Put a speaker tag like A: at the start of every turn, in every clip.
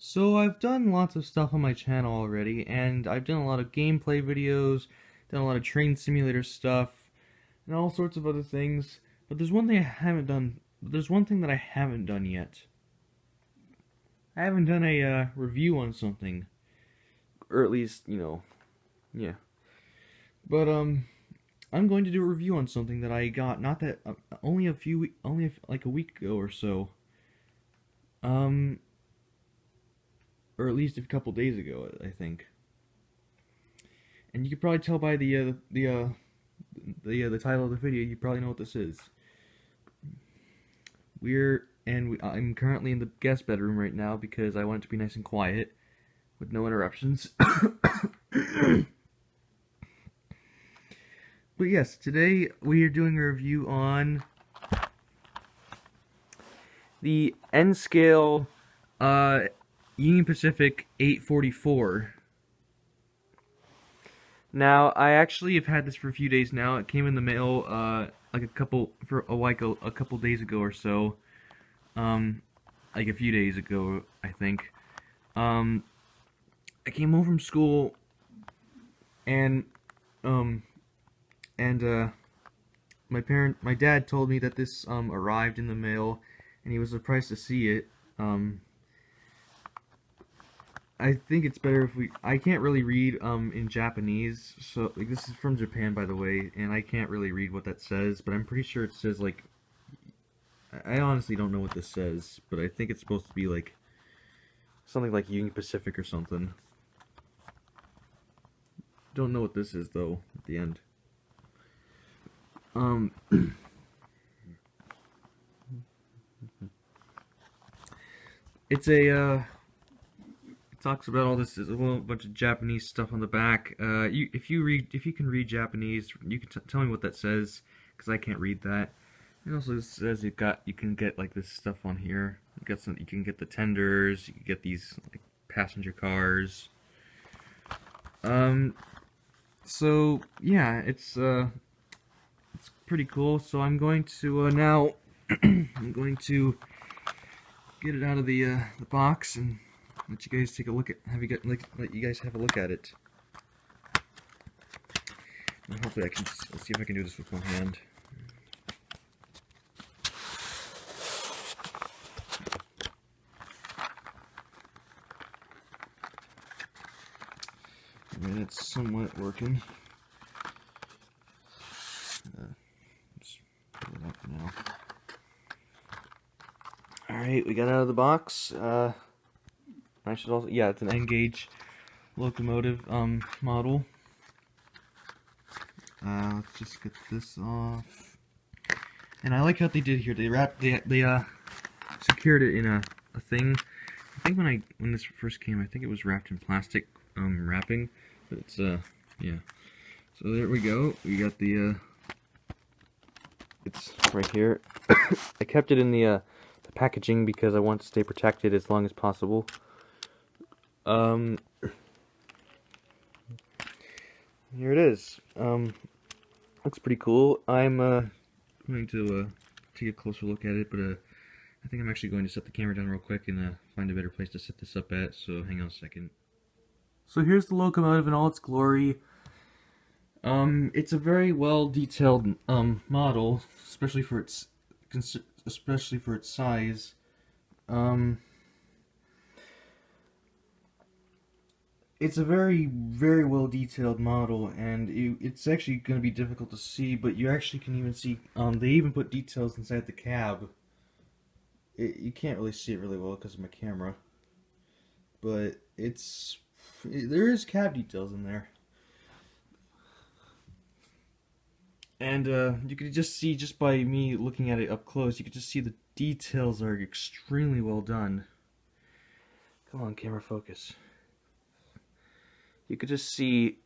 A: So I've done lots of stuff on my channel already, and I've done a lot of gameplay videos, done a lot of train simulator stuff, and all sorts of other things. But there's one thing I haven't done. There's one thing that I haven't done yet. I haven't done a review on something, or at least yeah. But I'm going to do a review on something that I got not that only a few like a week ago or so. Um, or at least a couple days ago, I think. And you can probably tell by the title of the video, you probably know what this is. I'm currently in the guest bedroom right now because I want it to be nice and quiet with no interruptions. But yes, today we are doing a review on the N-Scale Union Pacific 844. Now, I actually have had this for a few days now. It came in the mail like a couple days ago or so. Like a few days ago, I think. I came home from school and my dad told me that this arrived in the mail, and he was surprised to see it. I think it's better if I can't really read in Japanese, so like, this is from Japan, by the way, and I can't really read what that says, but I'm pretty sure it says like, I honestly don't know what this says, but I think it's supposed to be like something like Union Pacific or something. Don't know what this is though at the end. It's a it talks about all this. There's a whole bunch of Japanese stuff on the back. If you can read Japanese, you can tell me what that says, because I can't read that. It also says you can get like this stuff on here. You can get the tenders. You can get these like passenger cars. So yeah, it's pretty cool. So I'm going to now I'm going to get it out of the box and let you guys take a look at let you guys have a look at it. And hopefully let's see if I can do this with one hand. I mean, it's somewhat working. Just pull it out for now. Alright, we got it out of the box. I should also, yeah, it's an N-gauge locomotive model. Let's just get this off. And I like what they did here. They secured it in a thing. I think when this first came, I think it was wrapped in plastic wrapping. But it's yeah. So there we go. We got the it's right here. I kept it in the packaging because I want to stay protected as long as possible. Here it is. Looks pretty cool. I'm going to take a closer look at it, but I think I'm actually going to set the camera down real quick and find a better place to set this up at, so hang on a second. So here's the locomotive in all its glory. It's a very well detailed model, especially for its size. It's a very, very well detailed model, and it's actually going to be difficult to see, but you actually can even see, they even put details inside the cab. You can't really see it really well because of my camera, but there is cab details in there. And you can just see, just by me looking at it up close, you can just see the details are extremely well done. Come on, camera, focus. You could just see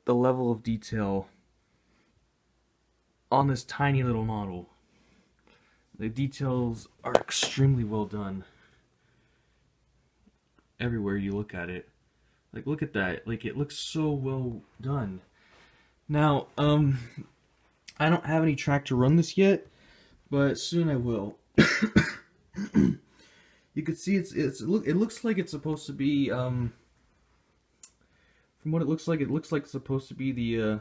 A: the level of detail on this tiny little model. The details are extremely well done. Everywhere you look at it. Like, look at that. Like, it looks so well done. Now, I don't have any track to run this yet, but soon I will. You can see it looks like it's supposed to be from what it looks like it's supposed to be the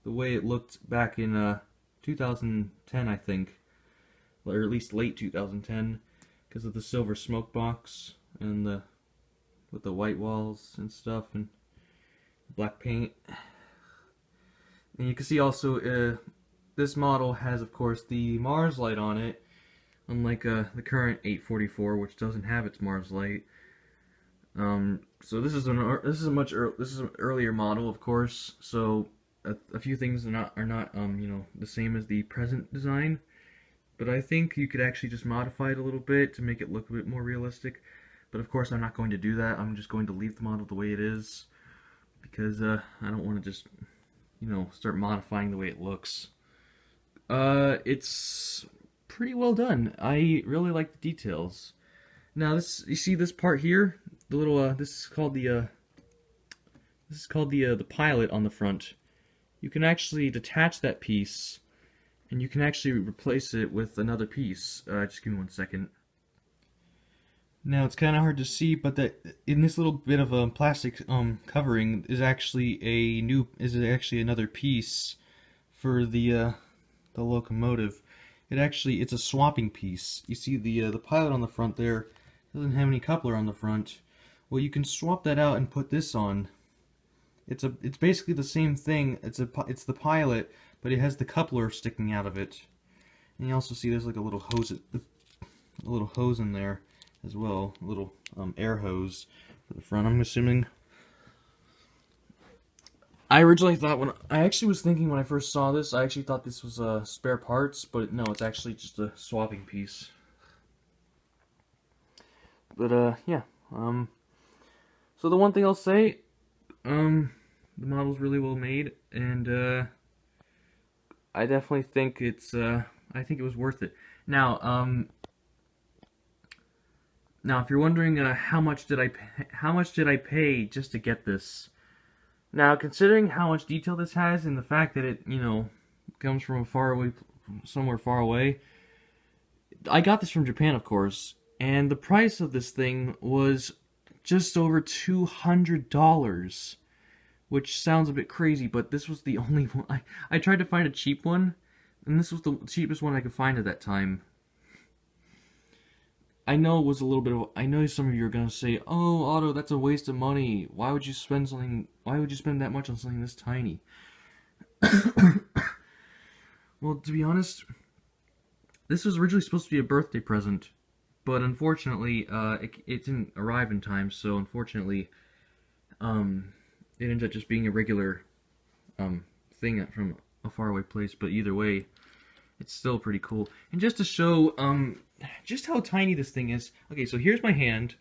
A: way it looked back in 2010, I think, or at least late 2010, because of the silver smoke box and with the white walls and stuff and black paint. And you can see also this model has, of course, the Mars light on it, unlike the current 844, which doesn't have its Mars light. So this is an earlier model, of course. So a few things are not you know, the same as the present design. But I think you could actually just modify it a little bit to make it look a bit more realistic. But of course, I'm not going to do that. I'm just going to leave the model the way it is, because I don't want to just, you know, start modifying the way it looks. It's pretty well done. I really like the details. Now you see this part here, the little this is called the pilot on the front. You can actually detach that piece, and you can actually replace it with another piece. Just give me 1 second. Now it's kind of hard to see, but that in this little bit of plastic covering is actually another piece for the locomotive. It's a swapping piece. You see the pilot on the front there doesn't have any coupler on the front. Well, you can swap that out and put this on. It's basically the same thing. It's the pilot, but it has the coupler sticking out of it. And you also see there's like a little hose in there as well, a little air hose for the front, I'm assuming. I originally thought I actually was thinking when I first saw this, I actually thought this was spare parts, but no, it's actually just a swapping piece. But yeah, so the one thing I'll say, the model's really well made, and I definitely think I think it was worth it. Now, if you're wondering how much did I pay just to get this? Now, considering how much detail this has and the fact that it, you know, comes from somewhere far away, I got this from Japan, of course, and the price of this thing was just over $200, which sounds a bit crazy, but this was the only one. I tried to find a cheap one, and this was the cheapest one I could find at that time. I know it was a little bit of. I know some of you are gonna say, "Oh, Otto, that's a waste of money. Why would you spend that much on something this tiny?" Well, to be honest, this was originally supposed to be a birthday present, but unfortunately, it didn't arrive in time. So unfortunately, it ended up just being a regular thing from a faraway place. But either way, it's still pretty cool. And just to show just how tiny this thing is. Okay, so here's my hand,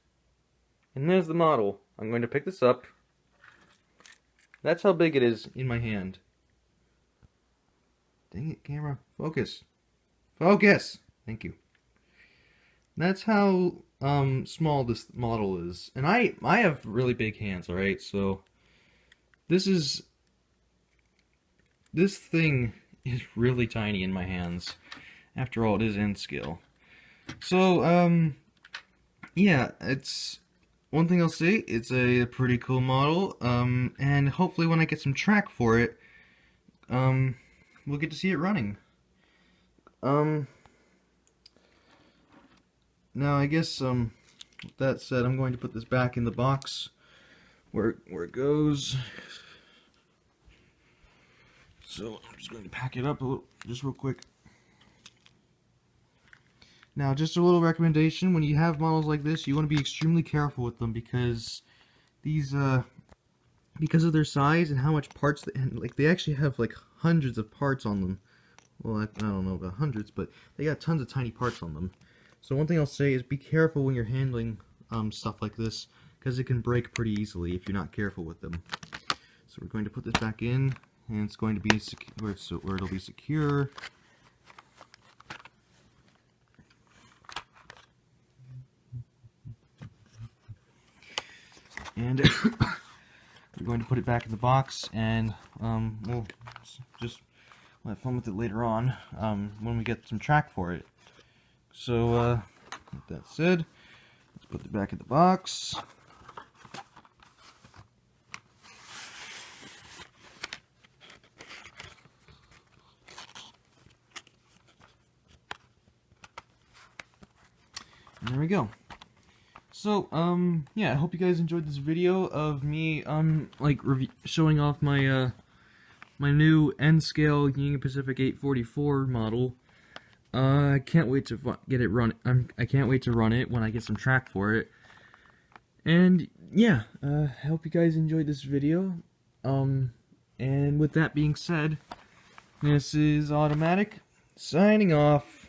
A: and there's the model. I'm going to pick this up. That's how big it is in my hand. Dang it, camera. Focus. Focus! Thank you. That's how small this model is. And I have really big hands, alright? So this thing is really tiny in my hands. After all, it is N scale. So, yeah, it's one thing I'll say, it's a pretty cool model, and hopefully when I get some track for it, we'll get to see it running. Now I guess, with that said, I'm going to put this back in the box where it goes. So, I'm just going to pack it up just real quick. Now, just a little recommendation, when you have models like this, you want to be extremely careful with them, because these, because of their size and how much parts, they actually have, like, hundreds of parts on them. Well, I don't know about hundreds, but they got tons of tiny parts on them. So one thing I'll say is be careful when you're handling stuff like this, because it can break pretty easily if you're not careful with them. So we're going to put this back in, and it's going to be where it'll be secure. And we're going to put it back in the box, and we'll just have fun with it later on when we get some track for it. So With that said, let's put it back in the box. And there we go. So, yeah, I hope you guys enjoyed this video of me, like, showing off my, my new N-scale Union Pacific 844 model. I can't wait to get it run. I can't wait to run it when I get some track for it. And, yeah, I hope you guys enjoyed this video. And with that being said, this is Automatic, signing off.